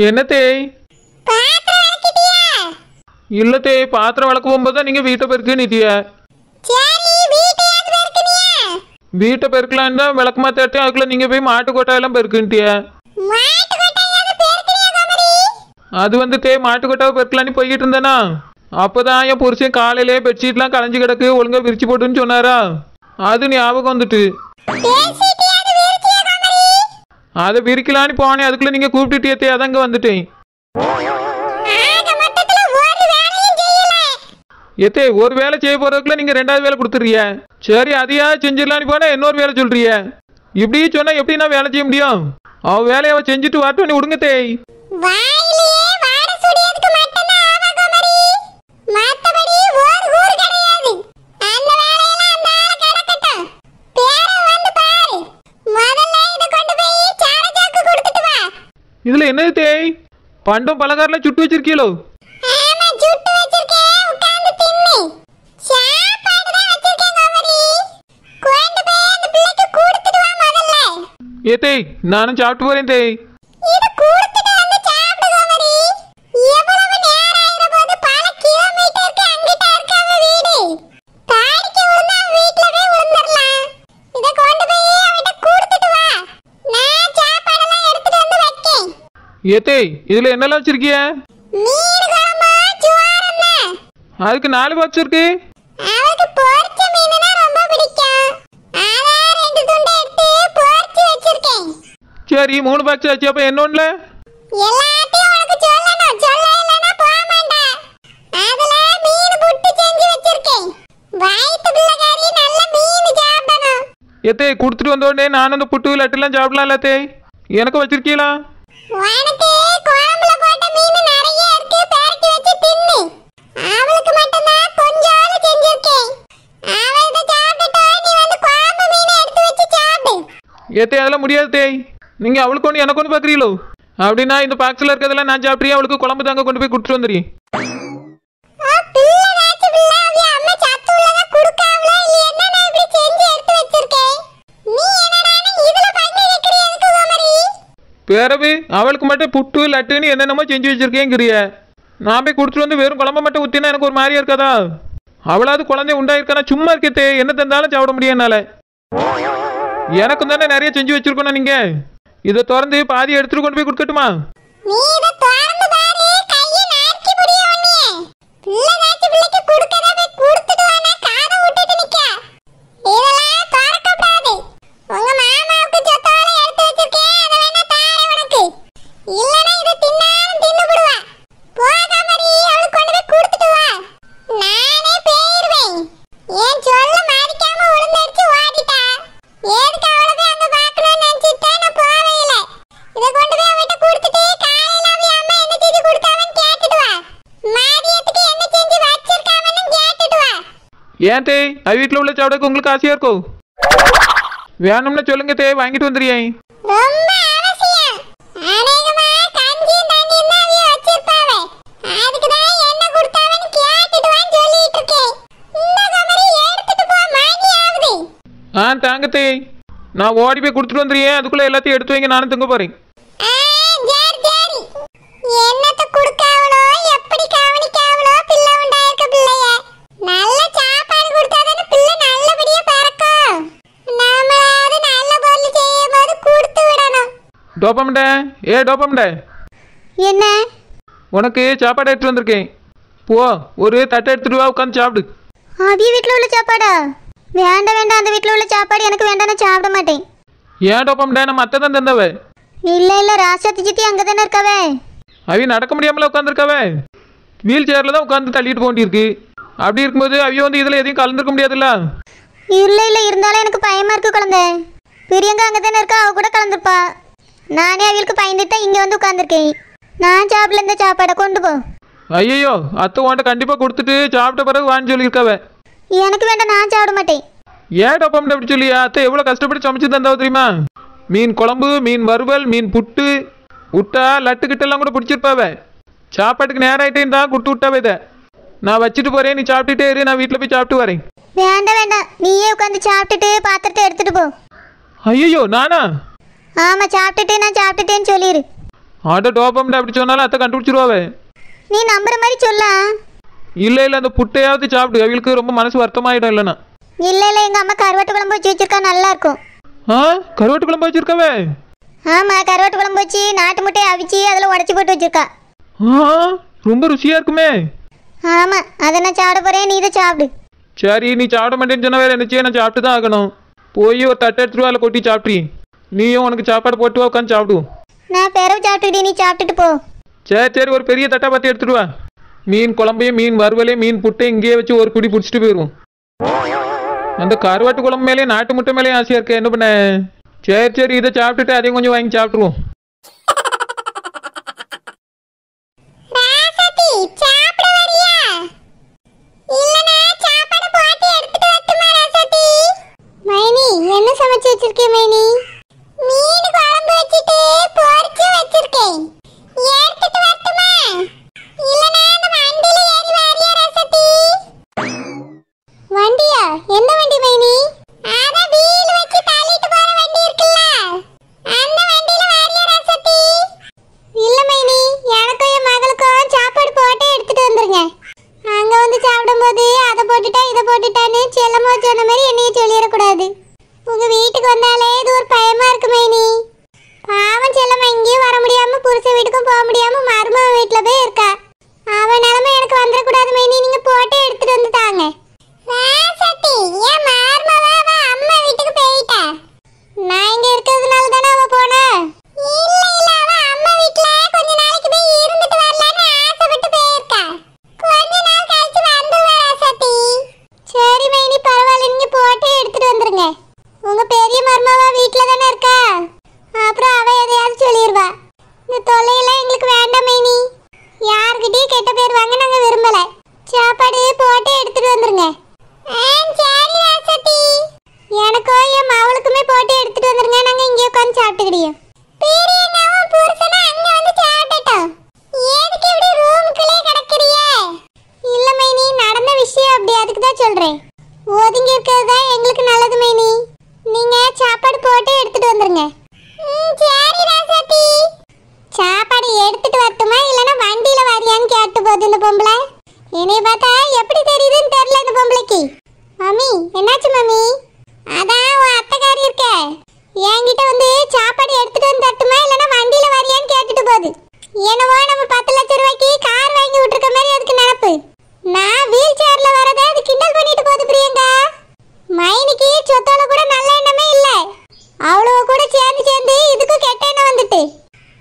என்ன தேய்? இல்ல தேய், பாத்திரம் விளக்க போகும்போது தான் நீங்க வீட்டை பெருக்குன்னுட்டிய. வீட்டை பெருக்கலாம் தான் விளக்கமா தேட்டேன், அதுக்குள்ள நீங்க போய் மாட்டு கொட்டாயெல்லாம் பெருக்குன்ட்டிய. அது வந்து தேய் மாட்டு கொட்டாவை பெருக்கலான்னு போய்கிட்டு இருந்தேனா, அப்பதான் என் புருஷன் காலையிலே பெட்ஷீட்லாம் கலைஞ்சு கிடக்கு ஒழுங்கா விரிச்சு போட்டுன்னு சொன்னாரா, அது ஞாபகம் வந்துட்டு அதை விரிக்கலான்னு போனேன். அதுக்குள்ள நீங்க கூப்பிட்டுட்டே அதங்க வந்துட்டேன். எத்தே ஒரு வேலை செய்ய போறதுக்குள்ள நீங்க ரெண்டாவது வேலை கொடுத்துறிய. சரி அதையா செஞ்சிடலான்னு போனா இன்னொரு வேலை சொல்றிய. இப்படி சொன்னா எப்படி நான் வேலை செய்ய முடியும்? அவ வேலையை அவ செஞ்சுட்டு வாட்டு நீ விடுங்க தேய். இதுல என்னது தேய்? பண்டம் பலகாரெல்லாம் சுட்டு வச்சிருக்கீங்களோ? ஏ தேய், நானும் சாப்பிட்டு போறேன் தேய். ஏத்தே இதுல என்னெல்லாம் வச்சிருக்கிய? அதுக்கு 4 பாக்ஸ் இருக்கு. சரி 3 பாக்ஸ் ஆச்சு, அப்ப என்ன ஒண்ணுல? ஏத்தே குடுத்துட்டு வந்த உடனே நானும் அந்த புட்டு லட்டுலாம் சாப்பிடலாம். ஏத்தே எனக்கு வச்சிருக்கீங்களா? ஏத்தே அதெல்லாம் முடியாது தேய், நீங்க அவளுக்கு ஒன்று எனக்கு ஒன்று பார்க்குறீங்களோ? அப்படின்னா இந்த பாக்ஸில் இருக்கிறதெல்லாம் நான் சாப்பிட்றியா, அவளுக்கு குழம்பு தாங்க கொண்டு போய் கொடுத்துட்டு வந்துடுறீ. பிறகு அவளுக்கு மட்டும் புட்டு லட்டுன்னு என்னென்னமோ செஞ்சு வச்சிருக்கேங்கிறிய. நான் போய் கொடுத்துட்டு வந்து வெறும் குழம்பு மட்டும் ஊற்றினா எனக்கு ஒரு மாதிரியா இருக்காதா? அவளாவது குழந்தை உண்டாயிருக்கானா? சும்மா இருக்கே, என்ன தந்தாலும் சாப்பிட முடியும் என்னால. எனக்கும் தானே நிறைய செஞ்சு வச்சிருக்கணும். நீங்க இதை திறந்து பாதி எடுத்துட்டு கொண்டு போய் கொடுக்கட்டுமா? ஏன் தேய், அது வீட்டில் உள்ள சாப்பிடக்கு உங்களுக்கு ஆசையா இருக்கும்? வேணும்னு சொல்லுங்க தேய், வாங்கிட்டு வந்துடுறேன். தாங்க தேய், நான் ஓடி போய் கொடுத்துட்டு வந்துடுறேன். அதுக்குள்ள எல்லாத்தையும் எடுத்து வைங்க, நானும் தூங்க போறேன். டோப்பமண்டே, ஏ டோப்பமண்டே, என்ன? உனக்கு சாப்பாடு எடுத்துட்டு வந்திருக்கேன். போ ஒரு தட்டை எடுத்துட்டு வா, உட்காந்து சாப்பிடு. அவிய வீட்டில் உள்ள சாப்பாடா? வேண்டாம் வேண்டாம், அந்த வீட்டில் உள்ள சாப்பாடு எனக்கு வேண்டாம், நான் சாப்பிட மாட்டேன். ஏன் டோப்பமண்டே, நம்ம அத்தை தான் தந்தவ. இல்லை இல்லை, ராசாத்தி சித்தி அங்கே தானே இருக்காவே. அவி நடக்க முடியாமல உட்காந்துருக்காவே, வீல் சேர்ல தான் உட்காந்து தள்ளிட்டு போண்டிருக்கு. அப்படி இருக்கும்போது அவிய வந்து இதில் எதையும் கலந்துருக்க முடியாதுல்ல. இல்லை இல்லை, இருந்தாலும் எனக்கு பயமா இருக்கு. குழந்தை பிரியங்கா அங்கே தானே இருக்கா, அவ கூட கலந்துருப்பா. நானே அவளுக்கு பயந்துட்டு இங்கே வந்து உட்காந்துருக்கேன். நான் சாப்பிடல, இந்த சாப்பாடை கொண்டு போ. ஐயோ, அத்தை உன்ட்ட கண்டிப்பாக கொடுத்துட்டு சாப்பிட்ட பிறகு வாங்கி சொல்லியிருக்காவ. எனக்கு வேண்டாம், நான் சாப்பிட மாட்டேன். ஏன் டோப்பமண்டே அப்படி சொல்லியா? அத்தை எவ்வளோ கஷ்டப்பட்டு சமைச்சு தந்தாவ தெரியுமா? மீன் குழம்பு, மீன் வறுவல், மீன் புட்டு, விட்டா லட்டுக்கிட்டெல்லாம் கூட பிடிச்சிருப்பாவ. சாப்பாட்டுக்கு நேரம் ஆகிட்டேன்னு தான் கொடுத்து விட்டாவே. இதை நான் வச்சுட்டு போகிறேன், நீ சாப்பிட்டுட்டே இரு, நான் வீட்டில் போய் சாப்பிட்டு வரேன். வேண்டாம் வேண்டாம், நீயே உட்காந்து சாப்பிட்டுட்டு பாத்திரத்தை எடுத்துட்டு போ. ஐயோ நானா? ஆமாம், சாப்பிட்டுட்டு நான் சாப்பிட்டுட்டேன்னு சொல்லிடு. ஆட்டோ டோப்பம்ட்டு அப்படி சொன்னாலும் அத்தை கண்டுபிடிச்சிருவாவே. நீ நம்புற மாதிரி சொல்ல. இல்லை இல்லை, அந்த புட்டையாவது சாப்பிடு, அவளுக்கு ரொம்ப மனசு வருத்தமாயிடும். இல்லைண்ணா இல்லை இல்லை, எங்கள் அம்மா கருவாட்டு குழம்பு வச்சு வச்சிருக்கா, நல்லா இருக்கும். ஆ, கருவாட்டு குழம்பு வச்சிருக்காவே? ஆமாம், கருவாட்டு குழம்பு வச்சு நாட்டு முட்டையை அவிச்சு அதில் உடச்சி போட்டு வச்சிருக்கா. ஆ, ரொம்ப ருசியாக இருக்குமே. ஆமாம், அதை நான் சாப்பிட போகிறேன், நீ இதை சாப்பிடு. சரி, நீ சாப்பிட மாட்டேன்னு சொன்ன வேறு என்னச்சே, நான் சாப்பிட்டு தான் ஆகணும். போய் ஒரு தட்டை எடுத்துட்டு அதில் கொட்டி சாப்பிட்றீ. நீயும் உனக்கு சாப்பாடு போட்டு உட்காந்து சாப்பிடுவோம். நான் பிறகு சாப்பிட்டுக்கிட்டே, நீ சாப்பிட்டுட்டு போ. சரி சரி, ஒரு பெரிய தட்டை பார்த்து எடுத்துட்டு வா. மீன் குழம்பையும் மீன் வறுவலையும் மீன் புட்டையும் இங்கேயே வச்சு ஒரு பிடி பிடிச்சிட்டு போயிடுவோம். அந்த கருவாட்டு குழம்பு மேலேயும் நாட்டு முட்டை மேலேயும் ஆசையாக இருக்க, என்ன பண்ண? சரி சரி, இதை சாப்பிட்டுட்டு அதையும் கொஞ்சம் வாங்கி சாப்பிட்ருவோம். என்ன சமைச்சு வச்சிருக்கேன் மைனி? மீன் குழம்பு வச்சிட்டு பொரிச்சு வச்சிருக்கேன். எடுத்துட்டு வரட்டுமா? இல்லனா அந்த வண்டில ஏறி வாரியா ரசதி? வண்டியா? என்ன வண்டி மைனி? அத வீல் வச்சு தள்ளிட்டு போற வண்டி இருக்குல்ல, அந்த வண்டில வாரியா ரசதி? இல்ல மைனி, எனக்கும் என் மகளுக்கும் சாப்பாடு போட்டு எடுத்துட்டு வந்துருங்க. அங்க வந்து சாப்பிடும்போது அதை போட்டுட்டா இதை போட்டுட்டான்னு செல்லமா சொன்ன மாதிரி என்னைய சொல்லிடக்கூடாது. உங்க வீட்டுக்கு வந்தாலே இது ஒரு பயமா இருக்கு மைனி. பாவம் செல்லம்மா இங்கேயும் வர முடியாம புருஷன் வீட்டுக்கும் போக முடியாம மருமக வீட்டுல போய் இருக்கா. அவன் நிலைமை எனக்கு வந்துடக்கூடாது மைனி, நீங்க போட்டே எடுத்துட்டு வந்து தாங்க. சத்தி, ஏன் மருமவ அம்மா வீட்டுக்கு போயிட்டா? நான் இங்க இருக்கிறதுனால தானே அவ போனா? இல்ல இல்ல, அவ அம்மா வீட்டுல கொஞ்ச நாளைக்கு போய் இருந்துட்டு வரலான்னு ஆசைப்பட்டு போயிருக்கா. கொஞ்ச நாள் கழிச்சு வந்துடுவா சத்தி. சரி மைனி, பரவாயில்ல, நீங்க போட்டே எடுத்துட்டு வந்துருங்க. உங்க பெரிய மருமவா வீட்ல தானே இருக்கா, அப்புறம் அவ எதையாவது சொல்லிடுவா. இந்த தொல்லையெல்லாம் எங்களுக்கு வேண்டாம் மைனி. யாருக்கிட்டையும் கெட்ட பேர் வாங்க நாங்க விரும்பல. சாப்பாடு போட்டு எடுத்துட்டு வந்துருங்க. சரி ராசதி, எனக்கும் என் மவளுக்குமே போட்டு எடுத்துட்டு வந்துருங்க. நாங்க இங்கே உட்காந்து சாப்பிட்டுக்கிடியோம். பெரியனாவும் புருஷனும் அங்க வந்து சாப்பிட்டோம். எதுக்கு இப்படி ரூமுக்குள்ளே கிடக்குறியே? இல்ல மைனி, நடந்த விஷயம் அப்படி, அதுக்கு தான் சொல்றேன். ஒதுங்கி இருக்கிறது தான் எங்களுக்கு நல்லது மைனி. நீங்க சாப்பாடு போட்டு எடுத்துட்டு வந்துருங்க. சரி ராசாத்தி. சாப்பாடு எடுத்துட்டு வரட்டுமா இல்லனா வண்டியில வரியான்னு கேட்டு போகுது இந்த பொம்பளை. என்னைய பார்த்தா எப்படி தெரியுதுன்னு தெரியல இந்த பொம்பளைக்கு. மம்மி, என்னாச்சு மம்மி? அதான் உன் அத்தைக்காரி இருக்க, என்கிட்ட வந்து சாப்பாடு எடுத்துட்டு வந்து தட்டுமா இல்லனா வண்டியில வரியான்னு கேட்டுட்டு போகுது. என்னவோ நம்ம 10 லட்சம் ரூபாய்க்கு கார் வாங்கி விட்டுருக்க மாதிரி அதுக்கு நினப்பு. நான் வீல் சேர்ல வரதை அது கிண்டல் பண்ணிட்டு போகுது பிரியங்கா. மைனிக்கு சொத்தோட கூட நல்ல எண்ணமே இல்ல, அவ்வளோ கூட சேர்ந்து இதுக்கு கெட்ட எண்ணம் வந்துட்டு.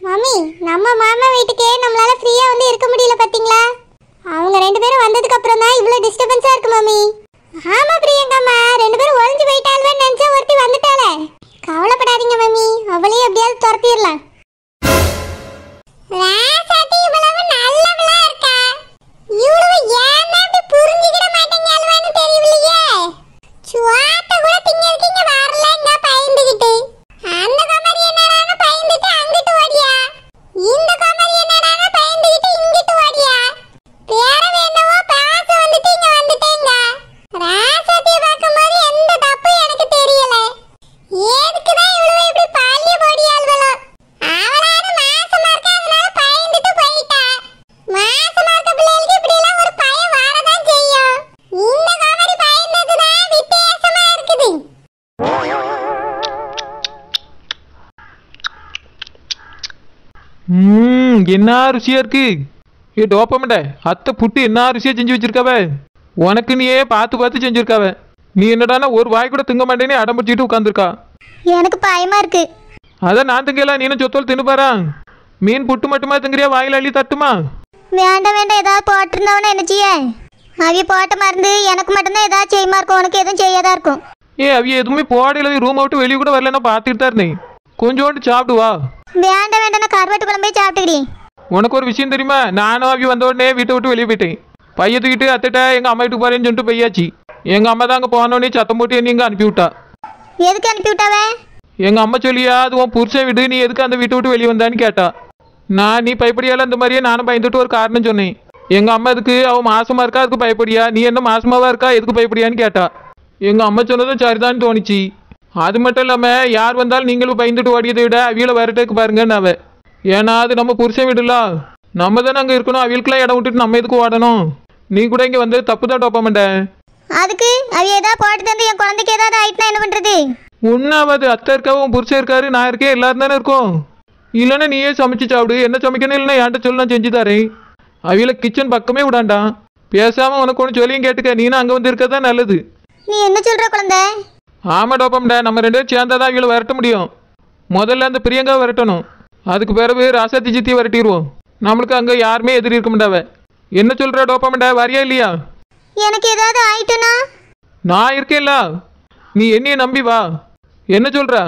மம்மி, நம்ம மாமா வீட்டுக்கே நம்மளால ஃப்ரீயா வந்து இருக்க முடியல பாத்தீங்களா? அவங்க 2 பேரும் வந்ததுக்கு அப்புறம் தான் இவ்வளவு டிஸ்டர்பன்ஸா இருக்கு மம்மி. ஆமா பிரியங்காமா, 2 பேரும் ஒளிஞ்சு போயிட்டாள்வேன்னு நினைச்சா ஒருத்தி வந்துட்டாளே. கவலைப்படாதீங்க மம்மி, அவளையும் எப்படியாவது துரத்திடலாம். ராசாத்தி இவ்வளவு நல்லவளா இருக்கா, இவ்வளவு ஏன் அப்படி புரிஞ்சுக்கிட மாட்டேங்கிறாள்னு தெரியலையே. சுவாட்ட கூட திங்கிறதுக்கு இங்க வரலங்க பயந்துகிட்டு. அந்த கமரி என்னடான பயந்துட்டு அங்கிட்டு ஓடியா, இந்த கமரி என்னடான பயந்துகிட்டு இங்கிட்டு ஓடியா. வேற என்னவோ பாசம் வந்துட்டு இங்க வந்துட்டேங்க. ராசாத்தியை பார்க்கும்போது எந்த தப்பு எனக்கு தெரியல. எதுக்குதான் இவ்வளவு இப்படி பாலிய போடியாள்களோ? அவளான மாசமா இருக்க, அதனால பயந்துட்டு போயிட்டா. மாசமா இருக்க பிள்ளைகளுக்கு இப்படி எல்லாம் ஒரு பயம் வரதான் செய்யும். இந்த கமரி பயந்ததுதான் வித்தியாசமா இருக்குது. என்ன ருசியா இருக்கு. ஏ டோப்பமண்ட, அத்தை புட்டு என்ன ருசியா செஞ்சு வச்சிருக்காவ. உனக்கு நீயே பார்த்து பார்த்து செஞ்சிருக்காவ. நீ என்னடானா ஒரு வாய் கூட திங்க மாட்டேன்னு அடம் பிடிச்சிட்டு உட்காந்துருக்கா. எனக்கு பயமா இருக்கு. அதான் நான் திங்கலாம், நீனும் சொத்தோல் தின்னு பாரா. மீன் புட்டு மட்டுமா திங்கிறியா, வாயில அள்ளி தட்டுமா? வேண்டாம் வேண்டாம், ஏதாவது போட்டிருந்தவன என்ன செய்ய? அவிய போட்ட மருந்து எனக்கு மட்டும்தான் ஏதாவது செய்யுமா இருக்கும், உனக்கு எதுவும் செய்யாதா இருக்கும். அவிய எதுவுமே போடையில ரூம் விட்டு வெளியே கூட வரல, நான் பார்த்துட்டு தான் இருந்தேன். கொஞ்சோண்டு சாப்பிடுவா. வேண்டாம் வேண்டாம், நான் கருவாட்டு குழம்பே சாப்பிட்டுக்கிறேன். உனக்கு ஒரு விஷயம் தெரியுமா? நானும் அவிய வந்த உடனே வீட்டை விட்டு வெளியே போயிட்டேன். பைய தூக்கிட்டு அத்திட்ட எங்க அம்மா வீட்டுக்கு போறேன்னு சொல்லிட்டு பையாச்சு. எங்க அம்மா தான் அங்கே போனோடனே சத்தம் போட்டு என்ன இங்கே அனுப்பி விட்டா. எதுக்கு அனுப்பி விட்டாவே? எங்க அம்மா சொல்லியா, அது உன் புருஷன் வீடு, நீ எதுக்கு அந்த வீட்டை விட்டு வெளியே வந்தான்னு கேட்டா. நான் நீ பயப்படியால இந்த மாதிரியே நானும் பயந்துட்டு ஒரு காரணம் சொன்னேன். எங்க அம்மா எதுக்கு அவ மாசமா இருக்கா அதுக்கு பயப்படியா, நீ என்ன மாசமாவா இருக்கா எதுக்கு பயப்படியான்னு கேட்டா. எங்க அம்மா சொன்னதும் சரிதான்னு தோணிச்சு. அது மட்டும் இல்லாம யார் வந்தாலும் நீங்களும் பயந்துட்டு ஓடியதை விட அவியலை வரட்டுக்கு பாருங்கன்னு அவ. ஏன்னா அது நம்ம புருஷன் வீடுல நம்ம தானே அங்கே இருக்கணும். அவளுக்குலாம் இடம் விட்டுட்டு நம்ம எதுக்கு ஓடணும்? நீ கூட இங்கே வந்து தப்பு தான் டோப்பமெண்ட. அதுக்கு அவ ஏதாவது போட்டு தந்து என் குழந்தைக்கு ஏதாவது ஆயிட்டுனா என்ன பண்றது? ஒன்றாவது அத்தை இருக்காவும் உன் புருஷன் இருக்காரு, நான் இருக்கேன், எல்லாரும் தானே இருக்கோம். இல்லைன்னா நீயே சமைச்சு சாப்பிடு. என்ன சமைக்கணும் இல்லைன்னா என்கிட்ட சொல்லி நான் செஞ்சு தரேன். அவளை கிச்சன் பக்கமே விடாண்டான். பேசாமல் உனக்கு ஒன்று சொல்லியும் கேட்டுக்க. நீனும் அங்கே வந்து இருக்கதான் நல்லது. நீ என்ன சொல்ற குழந்தை? ஆமாம் டோப்பம்டா, நம்ம ரெண்டு பேரும் சேர்ந்தாதான் அவளை விரட்ட முடியும். முதல்ல அந்த பிரியங்கா விரட்டணும். அதுக்கு பிறகு ராசாத்தி சித்தி விரட்டிடுவோம். நம்மளுக்கு அங்கே யாருமே எதிரி இருக்க மாட்டாவ. என்ன சொல்கிற டோப்பம்டா, வரியா இல்லையா? எனக்கு ஏதாவது ஆயிட்டுனா? நான் இருக்கேன்ல, நீ என்னைய நம்பி வா. என்ன சொல்கிற?